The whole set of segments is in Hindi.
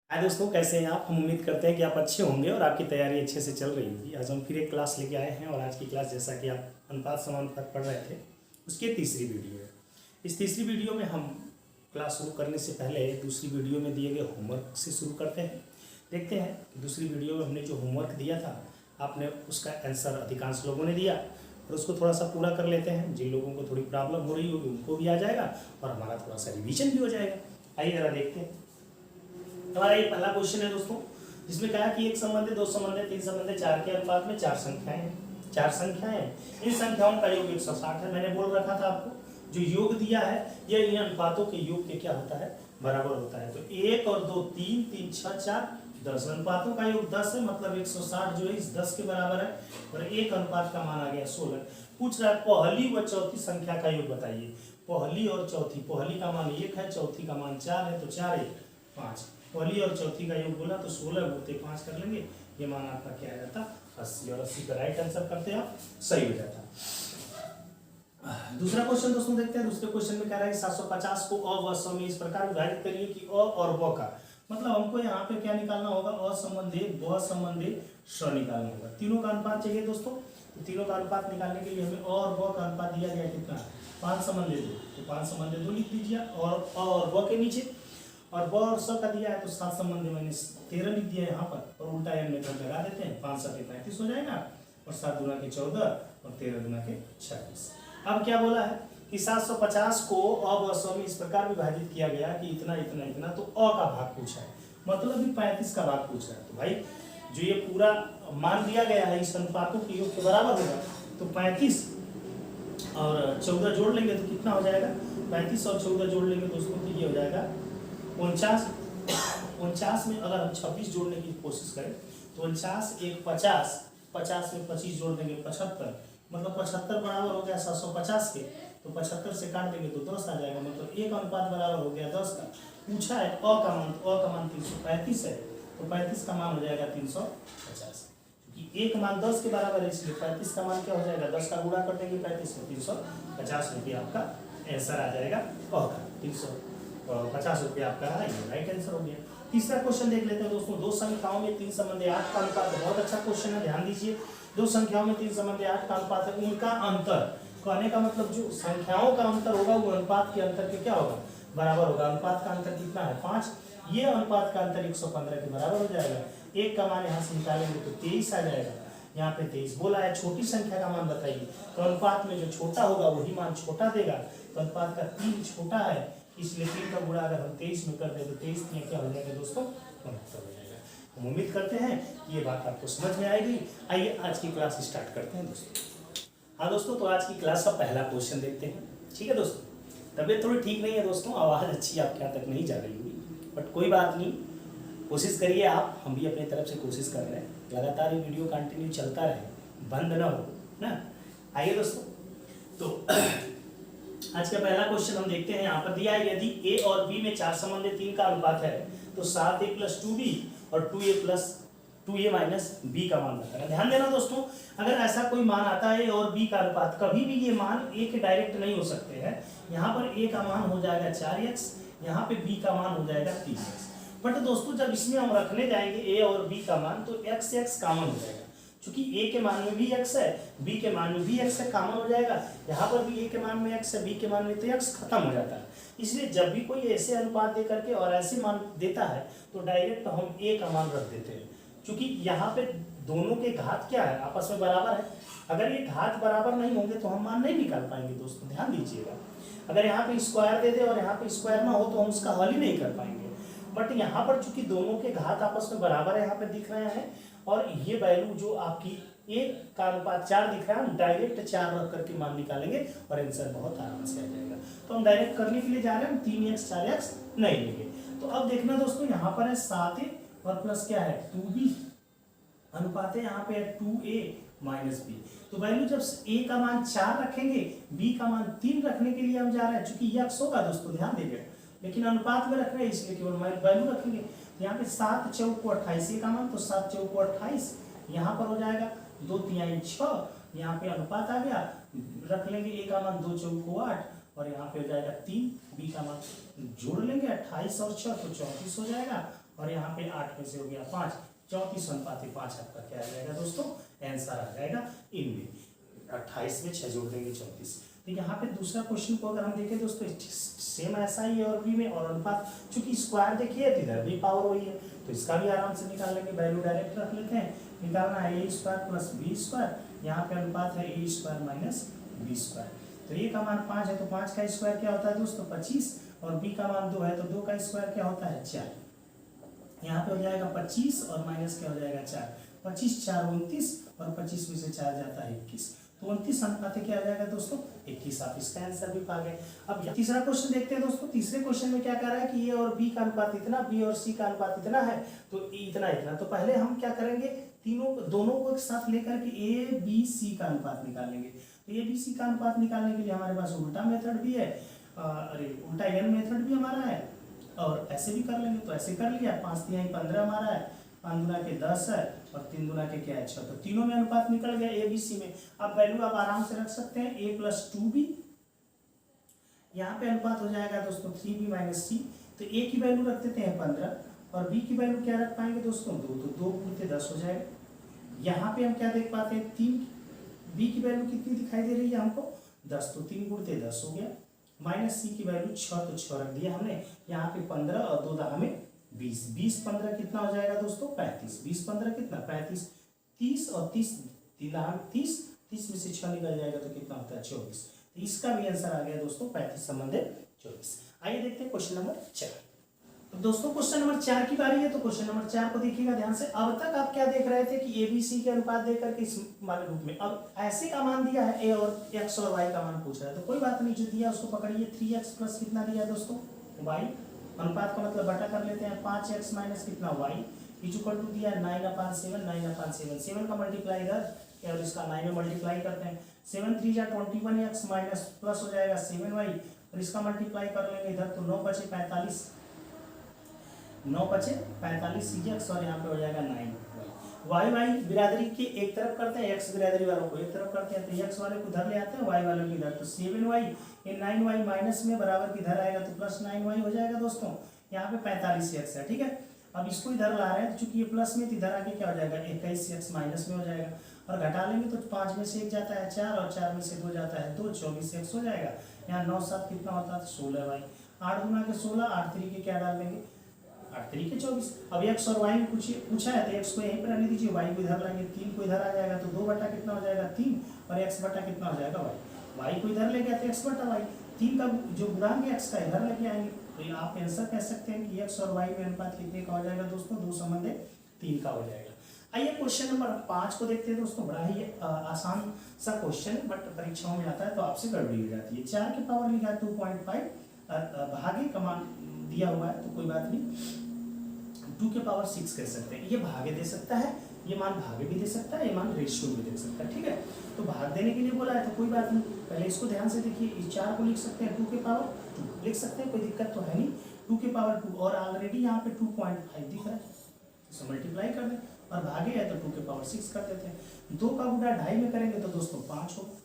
हाय दोस्तों, कैसे हैं आप। हम उम्मीद करते हैं कि आप अच्छे होंगे और आपकी तैयारी अच्छे से चल रही होगी। आज हम फिर एक क्लास लेके आए हैं और आज की क्लास, जैसा कि आप अनुपात समानुपात पढ़ रहे थे, उसकी तीसरी वीडियो है। इस तीसरी वीडियो में हम क्लास शुरू करने से पहले दूसरी वीडियो में दिए गए होमवर्क से शुरू करते हैं। देखते हैं कि दूसरी वीडियो में हमने जो होमवर्क दिया था, आपने उसका आंसर अधिकांश लोगों ने दिया, और उसको थोड़ा सा पूरा कर लेते हैं। जिन लोगों को थोड़ी प्रॉब्लम हो रही होगी उनको भी आ जाएगा और हमारा थोड़ा सा रिविजन भी हो जाएगा। आइए जरा देखते हैं। हमारा ये पहला क्वेश्चन है दोस्तों, जिसमें कहा कि एक संबंधी, दो संबंधी, तीन संबंधी, चार के अनुपात में चार संख्याएं हैं। चार संख्याएं हैं, इन संख्याओं का योग 160 है। मैंने बोल रखा था आपको, जो योग दिया है यह इन अनुपातों के योग के क्या होता है, बराबर होता है। तो एक और दो तीन, तीन छह चार 10 अनुपातों का योग 10 है, मतलब 160 जो है इस 10 के बराबर है। और एक अनुपात का मान आ गया 16। पूछ रहा है पहली व चौथी संख्या का योग बताइए। पहली और चौथी, पहली का मान 1 है, चौथी का मान 4 है, तो 4 1 5। पहली और चौथी का योग बोला तो 16 गुणित 5 कर लेंगे, ये मान आपका क्या आ जाता 80। और 80 का राइट आंसर करते हैं आप, सही हो जाता। दूसरा क्वेश्चन दोस्तों देखते हैं। दूसरे क्वेश्चन में कह रहा है 750 को अ व स में इस प्रकार विभाजित करिए कि अ और व का, मतलब हमको यहाँ पे क्या निकालना होगा, अ संबंधी व संबंधी स निकालना होगा। तीनों का अनुपात चाहिए दोस्तों। तो तीनों का अनुपात निकालने के लिए हमें अ और व का अनुपात दिया गया कितना, 5 संबंधी 2, तो 5 संबंधी 2 लिख दीजिए और अ और व के नीचे, और ब और स का दिया है तो 7 संबंधी मैंने 13 लिख दिया है यहाँ पर, और उल्टा एन मेथड लगा देते हैं। 5 7 35 हो जाएगा, और 7 दूना के 14 और 13 दूना के 26। अब क्या बोला है कि 750 को अ व स में इस प्रकार विभाजित किया गया कि इतना इतना इतना, तो अ का भाग पूछा है, मतलब भी 35 का भाग पूछ रहा है। तो भाई जो ये पूरा मान दिया गया है इस अनुपातों के योग के बराबर होगा, तो 35 और 14 जोड़ लेंगे तो कितना हो जाएगा, 35 और 14 जोड़ लेंगे दोस्तों तो ये हो जाएगा 49। 49 में अगर हम 26 जोड़ने की कोशिश करें तो 49 एक 50, 50 में 25 जोड़ देंगे 75, मतलब 75 बराबर हो गया 750 के, तो 75 से काट देंगे तो 10 आ जाएगा, मतलब एक अनुपात बराबर हो गया 10 का। पूछा है अ का मान, तो अ का मान 335 है, तो 35 का मान हो जाएगा 350, क्योंकि एक मान 10 के बराबर है, इसलिए 35 का मान क्या हो जाएगा, 10 का गुणा कर देंगे 35 में, 350 रुपये आपका आंसर आ जाएगा अ का। 350 रुपये आपका ये राइट आंसर हो गया। तीसरा क्वेश्चन देख लेते हैं दोस्तों। दो संख्याओं में 3 संबंधी 8 का अनुपात, बहुत अच्छा क्वेश्चन है, ध्यान दीजिए। दो संख्याओं में 3 संबंधी 8 का अनुपात है, उनका अंतर, कहने का मतलब जो संख्याओं का अंतर होगा वो अनुपात के अंतर के क्या होगा, बराबर होगा। अनुपात का अंतर कितना है 5, ये अनुपात का अंतर 115 के बराबर हो जाएगा। एक का मान यहाँ से निकालेंगे तो 23 आ जाएगा, यहाँ पे 23 बोला है। छोटी संख्या का मान बताइए, तो अनुपात में जो छोटा होगा वही मान छोटा देगा, तो अनुपात का 3 छोटा है, इसलिए 3 का गुणा अगर हम 23 में कर दें तो 23 में क्या हो जाएगा दोस्तों, 69 हो जाएगा। हम उम्मीद करते हैं कि ये बात आपको समझ में आएगी। आइए आज की क्लास स्टार्ट करते हैं दोस्तों। हाँ दोस्तों, तो आज की क्लास का पहला क्वेश्चन देखते हैं। ठीक है दोस्तों, तबीयत थोड़ी ठीक नहीं है दोस्तों, आवाज़ अच्छी आपके यहाँ तक नहीं जा रही होगी, बट कोई बात नहीं, कोशिश करिए आप, हम भी अपनी तरफ से कोशिश कर रहे हैं, लगातार ये वीडियो कंटिन्यू चलता रहे, बंद ना हो ना। आइए दोस्तों, तो आज का पहला क्वेश्चन हम देखते हैं। यहाँ पर दिया है यदि ए और बी में 4 संबंधी 3 का अनुपात है तो 7a + 2b और 2a माइनस बी का मान बताना। ध्यान देना दोस्तों, अगर ऐसा कोई मान आता है ए और बी का अनुपात, कभी भी ये मान ए के डायरेक्ट नहीं हो सकते हैं। यहाँ पर ए का मान हो जाएगा 4x, यहाँ पे बी का मान हो जाएगा 3x। बट दोस्तों जब इसमें हम रखने जाएंगे ए और बी का मान, तो x कॉमन हो जाएगा, क्योंकि a के मान में भी x है, b के मान में भी x है, कॉमन हो जाएगा। यहाँ पर भी a के मान में x है, b के मान में, तो x खत्म हो जाता है। इसलिए जब भी कोई ऐसे अनुपात दे करके और ऐसे मान देता है तो डायरेक्ट हम a का मान रख देते हैं, क्योंकि यहाँ पे दोनों के घात क्या है, आपस में बराबर है। अगर ये घात बराबर नहीं होंगे तो हम मान नहीं निकाल पाएंगे दोस्तों, ध्यान दीजिएगा। अगर यहाँ पे स्क्वायर दे दे और यहाँ पे स्क्वायर ना हो तो हम उसका हल ही नहीं कर पाएंगे। बट यहाँ पर चूंकि दोनों के घात आपस में बराबर है, यहाँ पे दिख रहे हैं, और ये वैल्यू जो आपकी ए का अनुपात 4 दिख रहा है, हम डायरेक्ट 4 रख करके मान निकालेंगे और आंसर बहुत आराम से आ जाएगा। तो हम डायरेक्ट करने के लिए जा रहे हैं, हम 3x 4x नहीं लेंगे। तो अब देखना दोस्तों, यहाँ पर है 7a और प्लस क्या है 2b, अनुपात है यहाँ पे है 2a माइनस बी। तो वैल्यू जब a का मान 4 रखेंगे, b का मान 3 रखने के लिए हम जा रहे हैं, चूंकि ये x होगा दोस्तों, ध्यान देंगे, लेकिन अनुपात में रख रहे हैं इसलिए केवल वैल्यू रखेंगे। यहाँ पे 7 चौक को 28 का मान, तो 7 चौक को 28, यहाँ पर हो जाएगा 2 तिहाई 6, यहाँ पे अनुपात आ गया, रख लेंगे a का मान 2 चौक को 8, और यहाँ पे हो जाएगा 3, b का मान जोड़ लेंगे 28 और 6 तो 34 हो जाएगा, और यहाँ पे 8 में से हो गया 5, 34:5 आपका क्या आ जाएगा दोस्तों, आंसर आ जाएगा इनमें। 28 में 6 जोड़ देंगे 34। तो यहाँ पे दूसरा क्वेश्चन को अगर हम देखें दोस्तों, सेम ऐसा ही है और बी में, और अनुपात चूंकि स्क्वायर देखिए तो इधर भी पावर वही है, तो इसका भी आराम से निकाल लेंगे, वैल्यू डायरेक्ट रख लेते हैं। निकालना है a square plus b square, यहाँ पे अनुपात है a square minus b square. तो a का मान 5 है तो 5 का स्क्वायर क्या होता है दोस्तों 25, और b का मान 2 है तो 2 का स्क्वायर क्या होता है 4। यहाँ पे हो जाएगा 25 और माइनस क्या हो जाएगा 4, 25 4 29 और 25 में से 4 जाता है 21, तो 29 अनुपात क्या आ जाएगा दोस्तों 21। आप इसका आंसर भी पा गए। अब तीसरा क्वेश्चन देखते हैं दोस्तों। तीसरे क्वेश्चन में क्या कह रहा है कि ए और बी का अनुपात इतना, बी और सी का अनुपात इतना है, तो इतना इतना। तो पहले हम क्या करेंगे, दोनों को एक साथ लेकर के ए बी सी का अनुपात निकालेंगे। तो ए बी सी का अनुपात निकालने के लिए हमारे पास उल्टा मेथड भी है, उल्टा एन मेथड भी हमारा है, और ऐसे भी कर लेंगे। तो ऐसे कर लिया, 5 3 15 हमारा है, 5 गुना के 10 है और 3 गुना के क्या है 6, तो तीनों में अनुपात निकल गया ए बी सी में। अब वैल्यू आप आराम से रख सकते हैं, a प्लस 2b, यहाँ पे अनुपात हो जाएगा दोस्तों 3b माइनस सी। तो a की वैल्यू रख देते हैं 15 और b की वैल्यू क्या रख पाएंगे दोस्तों 2, तो 2 गुणित 10 हो जाएगा। यहाँ पे हम क्या देख पाते हैं 3, b की वैल्यू कितनी दिखाई दे रही है हमको 10, तो 3 गुणित 10 हो गया, माइनस सी की वैल्यू 6, तो 6 रख दिया हमने। यहाँ पे 15 और 2 दहा में 20, 20 15 कितना हो जाएगा दोस्तों 35, 20 15 कितना 35, 30 और 30 3 दहा में 30, 30 में से 6 निकल जाएगा तो कितना होता है 24। तो इसका भी आंसर आ गया दोस्तों 35 संबंधित 24। आइए देखते हैं क्वेश्चन नंबर 4। तो दोस्तों क्वेश्चन नंबर 4 की बारी है, तो क्वेश्चन नंबर 4 को देखिएगा ध्यान से। अब तक आप क्या देख रहे थे कि एबीसी के अनुपात देकर के इस वाले रूप में, अब ऐसे का मान दिया है ए और एक्स और वाई का मान पूछ रहा है, तो कोई बात नहीं, जो दिया उसको पकड़िए। 3x प्लस कितना दिया है दोस्तों वाई, अनुपात का मतलब बटा कर लेते हैं, 5x माइनस कितना वाई इक्वल टू दिया 9/7, 9/7, 7 का मल्टीप्लाई इधर और इसका 9 में मल्टीप्लाई करते हैं, 7 3 जा 21x माइनस प्लस हो जाएगा 7y और इसका मल्टीप्लाई कर लेंगे इधर, तो 9 बचे 45, 9 बचे 45 x और यहाँ पे हो जाएगा 9 वाई वाई बिरादरी के एक तरफ करते हैं, x बिरादरी वालों को एक तरफ करते हैं, तो x वाले को इधर ले आते हैं, y वालों को इधर, तो 7y ये 9y माइनस में बराबर किधर आएगा तो प्लस 9y हो जाएगा दोस्तों। यहाँ पे 45x है, ठीक है। अब इसको इधर ला रहे हैं, तो चूंकि ये प्लस में, तो इधर आके क्या हो जाएगा 21x माइनस में हो जाएगा, और घटा लेंगे तो 5 में से 1 जाता है 4 और 4 में से 2 जाता है 2, 24x हो जाएगा। यहाँ 9 7 कितना होता है 16y, 8 गुना के 16, 8 3 के क्या डाल देंगे 8 3 के 24। अब x और y में पूछा है तो x को यहीं पर रहने दीजिए, y को इधर लाएंगे, 3 को इधर आ जाएगा तो 2 बटा कितना हो जाएगा 3 और x बटा कितना हो जाएगा y, y को इधर ले गया तो x बटा y, 3 का जो गुणांक x का इधर लेके आएंगे, तो आप आंसर कह सकते हैं कि x और y में अनुपात कितने का हो जाएगा दोस्तों 2 संबंधित 3 का हो जाएगा। आइए क्वेश्चन नंबर 5 को देखते हैं दोस्तों। बड़ा ही आसान सा क्वेश्चन है, बट परीक्षाओं में आता है तो आपसे गड़बड़ी हो जाती है। 4 की पावर लिखा है 2.5, भागे का मान दिया हुआ है तो कोई बात नहीं, 2 के पावर 6 कह सकते हैं। ये भागे दे सकता है, ये मान भागे भी दे सकता है, ये मान रेशियो भी दे सकता है, ठीक है। तो भाग देने के लिए बोला है तो कोई बात नहीं, पहले इसको ध्यान से देखिए। इस 4 को लिख सकते हैं 2 के पावर 2 लिख सकते हैं, कोई दिक्कत तो है नहीं। 2 के पावर 2 और ऑलरेडी यहाँ पे 2.5 दिख रहा है, तो मल्टीप्लाई कर दें और भागे है तो 2 के पावर 6 कर देते हैं। 2 का गुणा 2.5 में करेंगे तो दोस्तों 5 होगा,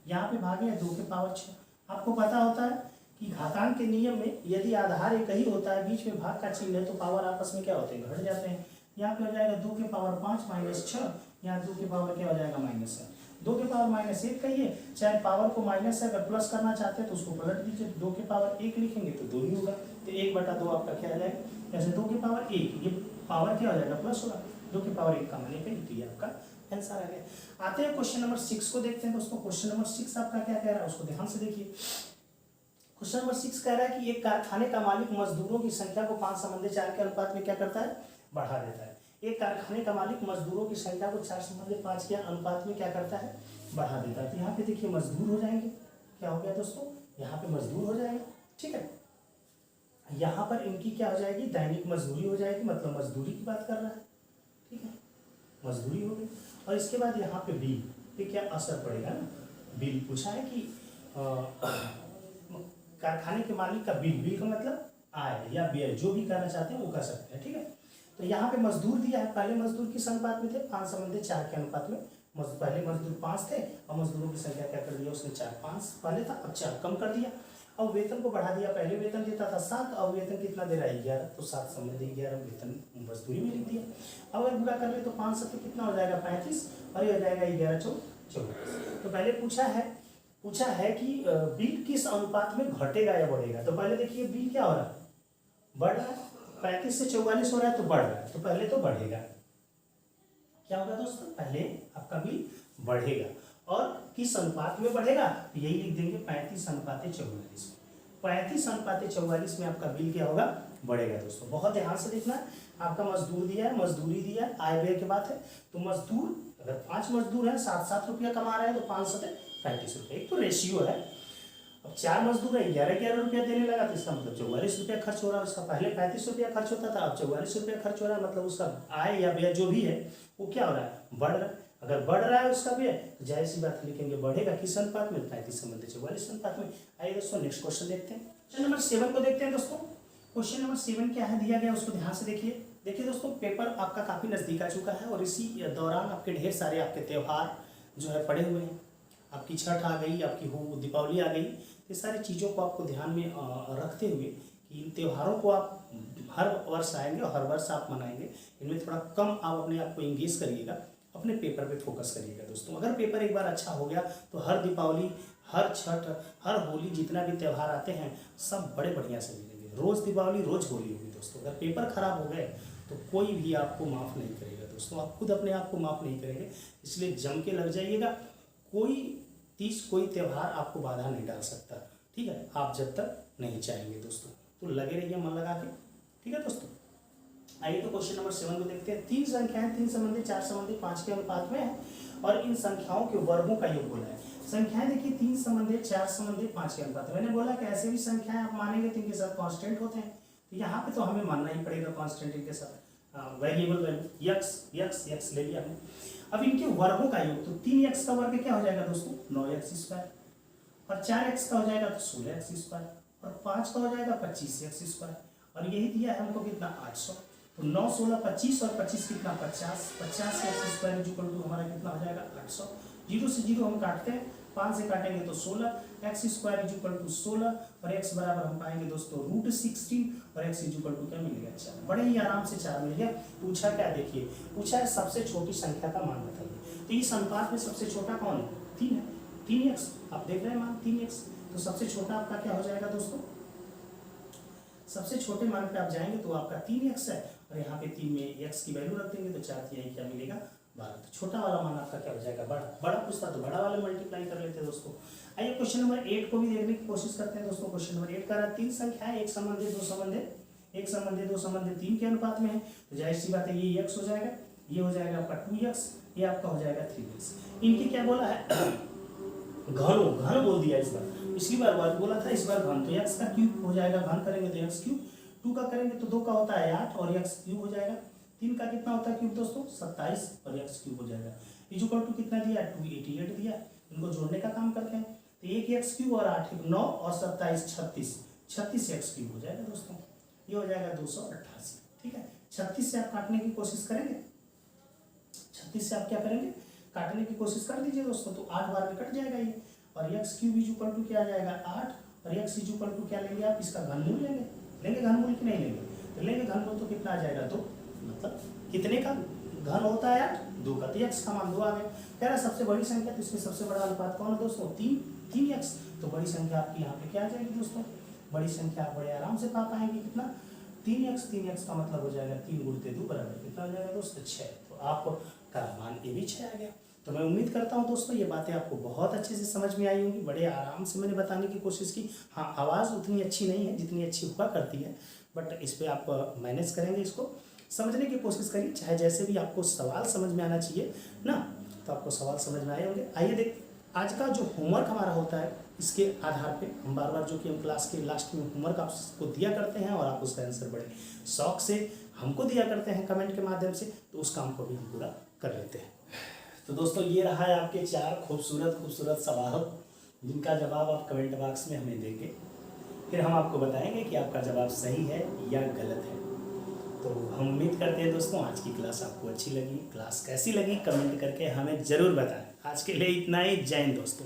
यहाँ पे भागे है 2 के पावर 6। आपको पता होता है कि घातांक के नियम में यदि आधार एक ही होता है, बीच में भाग का चिन्ह है, तो पावर आपस में क्या होते हैं घट जाते हैं। यहाँ पे हो जाएगा 2 के पावर 5 माइनस 6, यहाँ 2 के पावर क्या हो जाएगा माइनस है, 2 के पावर माइनस 1 कहिए, चाहे पावर को माइनस है, अगर प्लस करना चाहते हैं तो उसको पलट दीजिए, 2 के पावर 1 लिखेंगे तो 2 ही होगा, तो 1/2 आपका क्या आ जाएगा, जैसे 2 के पावर 1 ये पावर क्या हो जाएगा प्लस होगा, 2 के पावर 1 का मान 1, तो ये आपका आंसर आ गया। आते हैं क्वेश्चन नंबर 6 को देखते हैं दोस्तों। क्वेश्चन नंबर 6 आपका क्या कह रहा है उसको ध्यान से देखिए। क्वेश्चन नंबर 6 कह रहा है कि एक कारखाने का मालिक मजदूरों की संख्या को 5 संबंधी 4 के अनुपात में क्या करता है बढ़ा देता है। एक कारखाने का मालिक मजदूरों की संख्या को 4 संबंधी 5 के अनुपात में क्या करता है बढ़ा देता है। तो यहाँ पे देखिए मजदूर हो जाएंगे, क्या हो गया दोस्तों यहाँ पे मजदूर हो जाएगा, ठीक है। यहाँ पर इनकी क्या हो जाएगी दैनिक मजदूरी हो जाएगी, मतलब मजदूरी की बात कर रहा है, ठीक है, मजदूरी हो गई। और इसके बाद यहाँ पे बिल पे क्या असर पड़ेगा ना, बिल पूछा है कि कारखाने के मालिक का बिल, बिल का मतलब आय या व्यय, जो भी करना चाहते हैं वो कर सकते हैं, ठीक है। तो यहाँ पे मजदूर दिया है, पहले मजदूर किस अनुपात में थे 5 संबंधी 4 के अनुपात में, पहले मजदूर 5 थे और मजदूरों की संख्या क्या कर दिया उसने 4, 5 पहले था अब 4 कम कर दिया। अब वेतन को बढ़ा दिया, पहले वेतन देता था 7, अब वेतन कितना दे रहा है 11, तो 7 संबंधी 11 वेतन मजदूरी में लिख दिया। अब अगर पूरा कर ले तो 5 7 कितना हो जाएगा 35, और ये हो जाएगा 11 4 44। तो पहले पूछा है कि बिल किस अनुपात में घटेगा या बढ़ेगा। तो पहले देखिए बिल क्या हो रहा है, बढ़ रहा है, 35 से 44 हो रहा है तो बढ़ रहा है, तो पहले तो बढ़ेगा। क्या होगा दोस्तों, पहले आपका बिल बढ़ेगा, और किस अनुपात में बढ़ेगा, तो यही लिख देंगे 35:44। 35:44 में आपका बिल क्या होगा, बढ़ेगा। दोस्तों बहुत ध्यान से देखना है, आपका मजदूर दिया है, मजदूरी दिया है, आय व्यय की बात है, तो मजदूर अगर 5 मजदूर है 7 रुपया कमा रहे हैं तो 5 7 35 रुपये, एक तो रेशियो है। अब 4 मजदूर है 11 रुपया देने लगा, तो इसका मतलब 44 रुपया खर्च हो रहा है उसका, पहले 35 रुपया खर्च होता था, अब 44 रुपया खर्च हो रहा है, मतलब उसका आय या व्यय जो भी है वो क्या हो रहा है, बढ़ रहा है। अगर बढ़ रहा है उसका व्यय तो जाहिर सी बात लिखेंगे बढ़ेगा किस अनुपात में, 35:44 अनुपात में। आइए दोस्तों नेक्स्ट क्वेश्चन देखते हैं, क्वेश्चन नंबर 7 को देखते हैं दोस्तों। क्वेश्चन नंबर 7 क्या है दिया गया उसको ध्यान से देखिए। देखिए दोस्तों पेपर आपका काफी नजदीक आ चुका है, और इसी दौरान आपके ढेर सारे आपके त्यौहार जो है पड़े हुए हैं। आपकी छठ आ गई, आपकी हो दीपावली आ गई, ये सारी चीज़ों को आपको ध्यान में रखते हुए कि इन त्योहारों को आप हर वर्ष आएंगे और हर वर्ष आप मनाएंगे, इनमें थोड़ा कम आप अपने आप को इंगेज करिएगा, अपने पेपर पे फोकस करिएगा दोस्तों। अगर पेपर एक बार अच्छा हो गया तो हर दीपावली, हर छठ, हर होली, जितना भी त्यौहार आते हैं सब बड़े बढ़िया से मिलेंगे। रोज़ दीपावली रोज़ होली होगी दोस्तों। अगर पेपर खराब हो गए तो कोई भी आपको माफ़ नहीं करेगा दोस्तों, आप खुद अपने आप को माफ़ नहीं करेंगे, इसलिए जम के लग जाइएगा। कोई त्यौहार आपको बाधा नहीं डाल सकता, ठीक है, आप जब तक नहीं चाहेंगे दोस्तों, तो लगे रहिए मन लगा के, ठीक है दोस्तों। आइए तो क्वेश्चन नंबर 7 को देखते हैं। 3 संख्याएं 3 संबंधी 4 संबंधी 5 के अनुपात में है, और इन संख्याओं के वर्गों का योग बोला है। संख्याएं देखिए 3 संबंधी 4 संबंधी 5 के अनुपात। मैंने बोला कि ऐसे भी संख्याएं आप मानेंगे तो इनके साथ कांस्टेंट होते हैं, तो यहाँ पे तो हमें मानना ही पड़ेगा कांस्टेंट इनके साथ, वेरिएबल वैल्यू यक्स ले लिया हमने। अब इनके वर्गों का योग, तो 3x का वर्ग क्या हो जाएगा दोस्तों 9x², और 4x का हो जाएगा तो 16x², और 5 का हो जाएगा 25x², और यही दिया है हमको कितना 800। तो 9 16 25 और 25 कितना 50x² इक्वल टू हमारा कितना हो जाएगा 800। 0 से 0 हम काटते हैं, 5 से काटेंगे तो 16, x² इक्वल टू 16, और x बराबर हम पाएंगे दोस्तों √16, और x इक्वल टू क्या मिलेगा 4। बड़े ही आराम से 4 मिल गया। पूछा क्या, देखिए पूछा है सबसे छोटी संख्या का मान बताइए। तो इस अनुपात में सबसे छोटा कौन है, 3 है, 3x, आप देख रहे हैं मान 3x, तो सबसे छोटा आपका क्या हो जाएगा दोस्तों, सबसे छोटे मान पे आप जाएंगे तो आपका 3x है, और यहाँ पे 3 में x की वैल्यू रख देंगे तो 4 3 क्या मिलेगा 12। तो छोटा वाला मान आपका क्या हो जाएगा बड़ा पूछता तो बड़ा वाला मल्टीप्लाई कर लेते हैं दोस्तों। आइए क्वेश्चन नंबर 8 को भी देखने की कोशिश करते हैं दोस्तों। क्वेश्चन नंबर 8 का 3 संख्याएं 1 संबंधी 2 संबंधी 3 के अनुपात में है, तो जाहिर सी बात है ये x हो जाएगा, ये हो जाएगा आपका 2x, ये आपका हो जाएगा 3x। इनकी क्या बोला है घन बोल दिया इस बार, पिछली बार वर्ग बोला था, इस बार घन, तो x का क्यूब हो जाएगा, घन करेंगे तो x क्यूब, 2 का करेंगे तो 2 का होता है 8 और x क्यूब हो जाएगा, 3 का कितना होता है क्यूब दोस्तों 27 और x क्यूब हो जाएगा। इक्वल टू कितना दिया 288 दिया, इनको जोड़ने का काम करते हैं, तो 1 x क्यूब और 8 9 और 27 36 x क्यूब हो जाएगा दोस्तों, ये हो जाएगा 288। ठीक है, 36 से आप काटने की कोशिश करेंगे, 36 से आप क्या करेंगे काटने की कोशिश कर दीजिए दोस्तों, तो 8 बार में कट जाएगा ये, और x क्यूब इक्वल टू क्या आ जाएगा 8, और x इक्वल टू क्या लेंगे आप इसका घनमूल लेंगे घनमूल कि नहीं लेंगे, तो लेंगे घनमूल तो कितना आ जाएगा 2, मतलब कितने का घन होता है 8 2 का, तो x का मान 2 आ गया। कह रहा सबसे बड़ी संख्या, तो इसमें सबसे बड़ा अनुपात कौन है दोस्तों 3x, तो बड़ी संख्या आपकी यहाँ पे क्या आ जाएगी दोस्तों, बड़ी संख्या आप बड़े आराम से पा पाएंगे कितना 3x का मतलब हो जाएगा 3 गुणित 2 बराबर कितना हो जाएगा दोस्तों 6, तो आपका मान ये भी 6 आ गया। तो मैं उम्मीद करता हूँ दोस्तों ये बातें आपको बहुत अच्छे से समझ में आई होंगी, बड़े आराम से मैंने बताने की कोशिश की। हाँ, आवाज़ उतनी अच्छी नहीं है जितनी अच्छी हुआ करती है, बट इस पर आप मैनेज करेंगे, इसको समझने की कोशिश करिए, चाहे जैसे भी आपको सवाल समझ में आना चाहिए ना, तो आपको सवाल समझ में आए होंगे। आइए देख, आज का जो होमवर्क हमारा होता है इसके आधार पे हम बार जो कि हम क्लास के लास्ट में होमवर्क आपको दिया करते हैं, और आप उसका आंसर बड़े शौक से हमको दिया करते हैं कमेंट के माध्यम से, तो उस काम को भी हम पूरा कर लेते हैं। तो दोस्तों ये रहा है आपके 4 खूबसूरत सवालों जिनका जवाब आप कमेंट बॉक्स में हमें देंगे, फिर हम आपको बताएंगे कि आपका जवाब सही है या गलत है। तो हम उम्मीद करते हैं दोस्तों आज की क्लास आपको अच्छी लगी, क्लास कैसी लगी कमेंट करके हमें ज़रूर बताएं। आज के लिए इतना ही, जय हिंद दोस्तों।